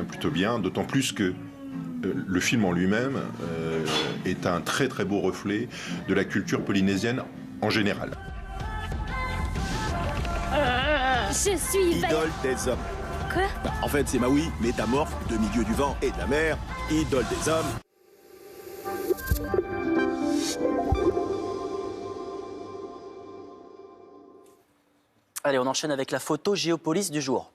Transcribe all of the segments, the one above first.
Plutôt bien, d'autant plus que le film en lui-même est un très très beau reflet de la culture polynésienne en général. Je suis... Idole des hommes. Quoi? En fait, c'est Maui, métamorphe, demi-dieu du vent et de la mer, idole des hommes. Allez, on enchaîne avec la photo Géopolis du jour.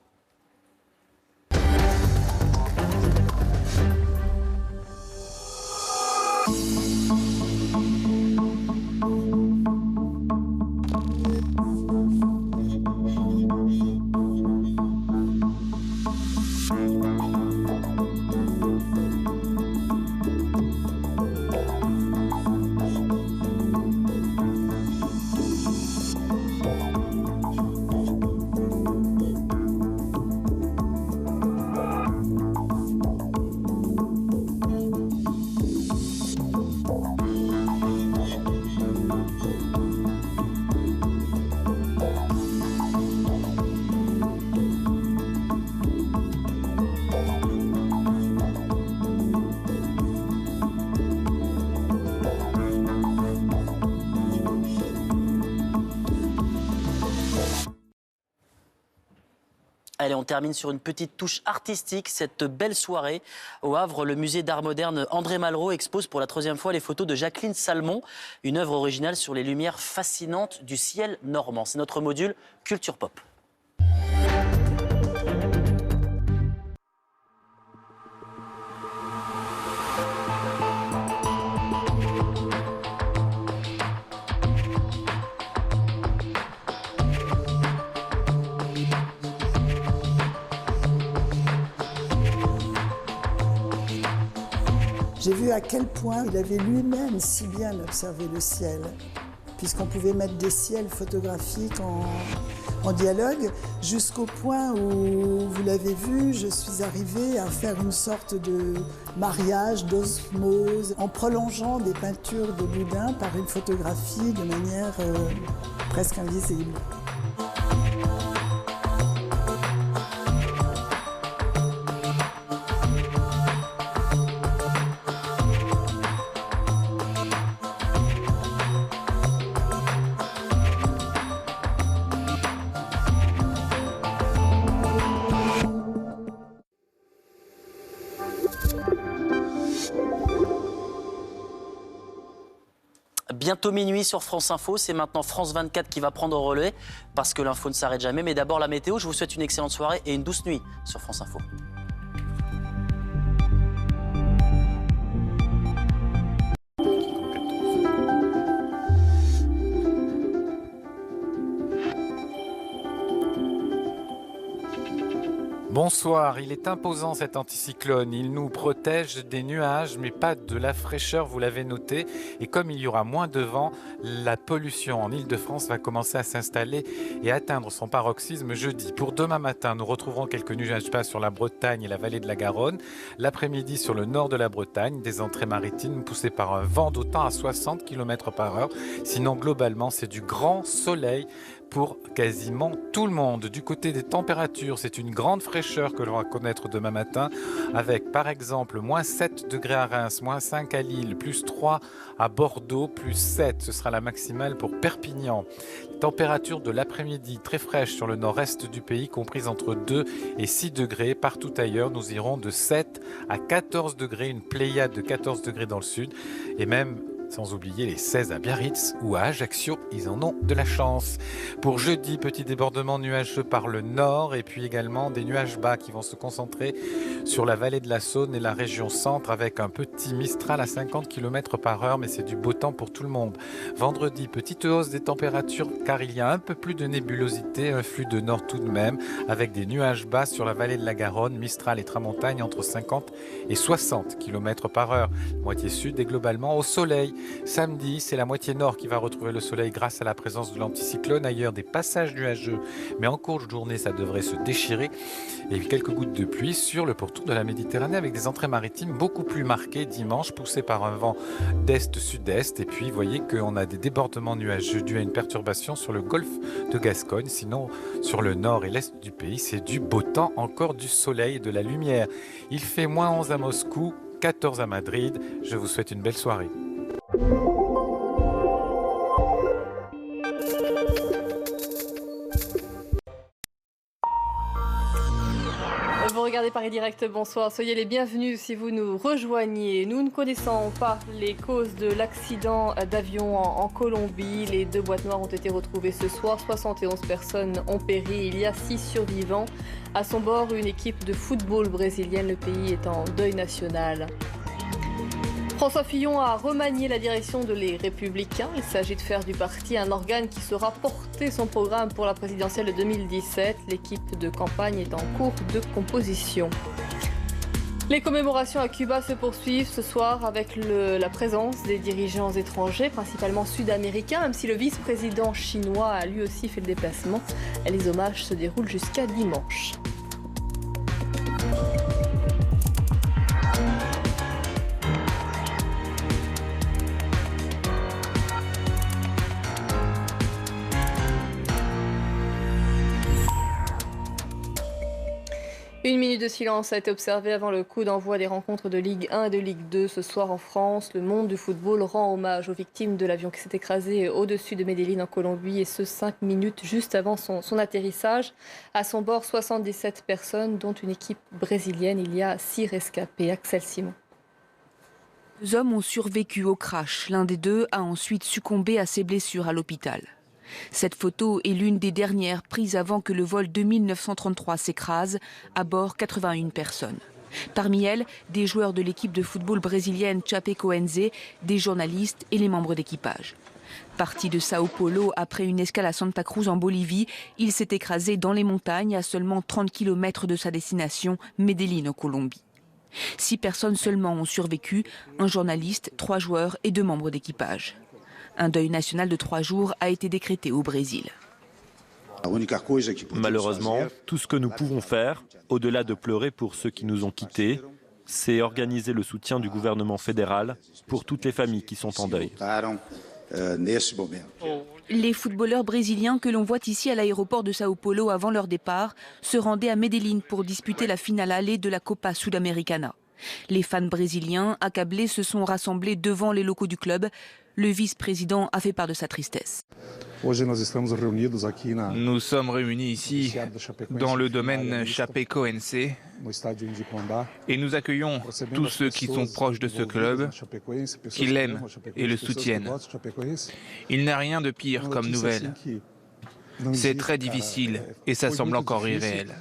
Allez, on termine sur une petite touche artistique. Cette belle soirée au Havre, le musée d'art moderne André Malraux expose pour la 3e fois les photos de Jacqueline Salmon, une œuvre originale sur les lumières fascinantes du ciel normand. C'est notre module Culture Pop. J'ai vu à quel point il avait lui-même si bien observé le ciel, puisqu'on pouvait mettre des ciels photographiques en dialogue, jusqu'au point où, vous l'avez vu, je suis arrivée à faire une sorte de mariage, d'osmose, en prolongeant des peintures de Boudin par une photographie de manière presque invisible. Bientôt minuit sur France Info, c'est maintenant France 24 qui va prendre le relais parce que l'info ne s'arrête jamais. Mais d'abord la météo, je vous souhaite une excellente soirée et une douce nuit sur France Info. Bonsoir, il est imposant cet anticyclone, il nous protège des nuages mais pas de la fraîcheur, vous l'avez noté, et comme il y aura moins de vent, la pollution en Île-de-France va commencer à s'installer et atteindre son paroxysme jeudi. Pour demain matin, nous retrouverons quelques nuages bas sur la Bretagne et la vallée de la Garonne, l'après-midi sur le nord de la Bretagne, des entrées maritimes poussées par un vent d'autant à 60 km/h, sinon globalement c'est du grand soleil pour quasiment tout le monde. Du côté des températures, c'est une grande fraîcheur que l'on va connaître demain matin, avec par exemple moins 7 degrés à Reims, moins 5 à Lille, plus 3 à Bordeaux, plus 7, ce sera la maximale pour Perpignan. Température de l'après-midi très fraîche sur le nord-est du pays, comprise entre 2 et 6 degrés. Partout ailleurs, nous irons de 7 à 14 degrés, une pléiade de 14 degrés dans le sud, et même sans oublier les 16 à Biarritz ou à Ajaccio, ils en ont de la chance. Pour jeudi, petit débordement nuageux par le nord et puis également des nuages bas qui vont se concentrer sur la vallée de la Saône et la région centre avec un petit Mistral à 50 km/h, mais c'est du beau temps pour tout le monde. Vendredi, petite hausse des températures car il y a un peu plus de nébulosité, un flux de nord tout de même, avec des nuages bas sur la vallée de la Garonne, Mistral et Tramontagne entre 50 et 60 km/h. Moitié sud et globalement au soleil. Samedi, c'est la moitié nord qui va retrouver le soleil grâce à la présence de l'anticyclone. Ailleurs, des passages nuageux, mais en courte journée, ça devrait se déchirer. Et quelques gouttes de pluie sur le pourtour de la Méditerranée avec des entrées maritimes beaucoup plus marquées dimanche, poussées par un vent d'est-sud-est. Et puis, vous voyez qu'on a des débordements nuageux dus à une perturbation sur le golfe de Gascogne. Sinon, sur le nord et l'est du pays, c'est du beau temps, encore du soleil et de la lumière. Il fait moins 11 à Moscou, 14 à Madrid. Je vous souhaite une belle soirée. Vous regardez Paris Direct, bonsoir, soyez les bienvenus si vous nous rejoignez. Nous ne connaissons pas les causes de l'accident d'avion en Colombie. Les 2 boîtes noires ont été retrouvées ce soir, 71 personnes ont péri, il y a 6 survivants. À son bord, une équipe de football brésilienne, le pays est en deuil national. François Fillon a remanié la direction de Les Républicains. Il s'agit de faire du parti un organe qui saura porter son programme pour la présidentielle de 2017. L'équipe de campagne est en cours de composition. Les commémorations à Cuba se poursuivent ce soir avec la présence des dirigeants étrangers, principalement sud-américains, même si le vice-président chinois a lui aussi fait le déplacement. Les hommages se déroulent jusqu'à dimanche. Une minute de silence a été observée avant le coup d'envoi des rencontres de Ligue 1 et de Ligue 2 ce soir en France. Le monde du football rend hommage aux victimes de l'avion qui s'est écrasé au-dessus de Medellín en Colombie et ce 5 minutes juste avant son atterrissage. À son bord, 77 personnes, dont une équipe brésilienne. Il y a 6 rescapés. Axel Simon. 2 hommes ont survécu au crash. L'un des 2 a ensuite succombé à ses blessures à l'hôpital. Cette photo est l'une des dernières prises avant que le vol 2933 s'écrase, à bord 81 personnes. Parmi elles, des joueurs de l'équipe de football brésilienne Chapecoense, des journalistes et les membres d'équipage. Parti de Sao Paulo après une escale à Santa Cruz en Bolivie, il s'est écrasé dans les montagnes à seulement 30 km de sa destination, Medellín en Colombie. 6 personnes seulement ont survécu, un journaliste, 3 joueurs et 2 membres d'équipage. Un deuil national de 3 jours a été décrété au Brésil. Malheureusement, tout ce que nous pouvons faire, au-delà de pleurer pour ceux qui nous ont quittés, c'est organiser le soutien du gouvernement fédéral pour toutes les familles qui sont en deuil. Les footballeurs brésiliens que l'on voit ici à l'aéroport de Sao Paulo avant leur départ se rendaient à Medellín pour disputer la finale allée de la Copa Sudamericana. Les fans brésiliens, accablés, se sont rassemblés devant les locaux du club. Le vice-président a fait part de sa tristesse. Nous sommes réunis ici dans le domaine Chapecoense et nous accueillons tous ceux qui sont proches de ce club, qui l'aiment et le soutiennent. Il n'y a rien de pire comme nouvelle. C'est très difficile et ça semble encore irréel.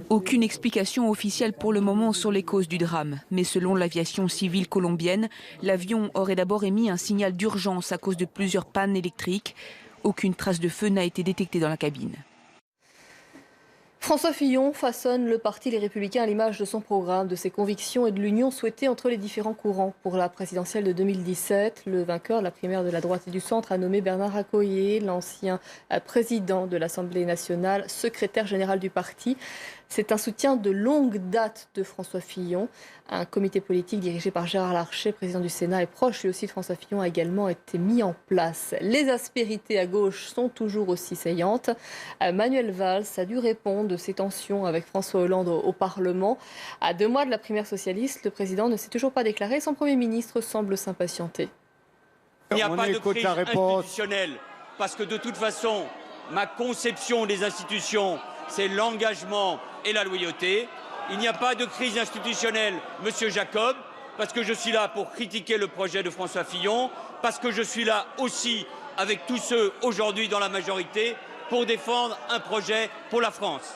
Aucune explication officielle pour le moment sur les causes du drame. Mais selon l'aviation civile colombienne, l'avion aurait d'abord émis un signal d'urgence à cause de plusieurs pannes électriques. Aucune trace de feu n'a été détectée dans la cabine. François Fillon façonne le parti Les Républicains à l'image de son programme, de ses convictions et de l'union souhaitée entre les différents courants. Pour la présidentielle de 2017, le vainqueur de la primaire de la droite et du centre a nommé Bernard Accoyer, l'ancien président de l'Assemblée nationale, secrétaire général du parti. C'est un soutien de longue date de François Fillon. Un comité politique dirigé par Gérard Larcher, président du Sénat et proche lui aussi de François Fillon, a également été mis en place. Les aspérités à gauche sont toujours aussi saillantes. Manuel Valls a dû répondre de ses tensions avec François Hollande au Parlement. À 2 mois de la primaire socialiste, le président ne s'est toujours pas déclaré. Son Premier ministre semble s'impatienter. Il n'y a pas de crise institutionnelle, parce que de toute façon, ma conception des institutions, c'est l'engagement et la loyauté. Il n'y a pas de crise institutionnelle, Monsieur Jacob, parce que je suis là pour critiquer le projet de François Fillon, parce que je suis là aussi avec tous ceux aujourd'hui dans la majorité pour défendre un projet pour la France.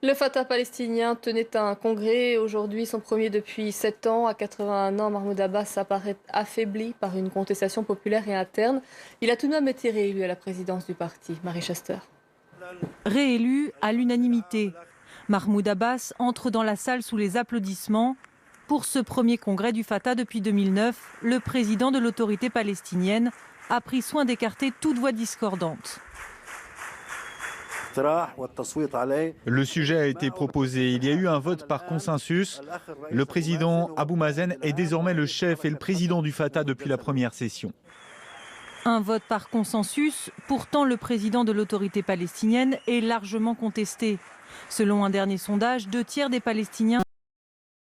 Le Fatah palestinien tenait un congrès aujourd'hui, son premier depuis 7 ans. À 81 ans, Mahmoud Abbas apparaît affaibli par une contestation populaire et interne. Il a tout de même été réélu à la présidence du parti. Marie Chester. Réélu à l'unanimité. Mahmoud Abbas entre dans la salle sous les applaudissements. Pour ce premier congrès du Fatah depuis 2009, le président de l'autorité palestinienne a pris soin d'écarter toute voix discordante. Le sujet a été proposé. Il y a eu un vote par consensus. Le président Abou Mazen est désormais le chef et le président du Fatah depuis la première session. Un vote par consensus, pourtant le président de l'autorité palestinienne est largement contesté. Selon un dernier sondage, 2 tiers des Palestiniens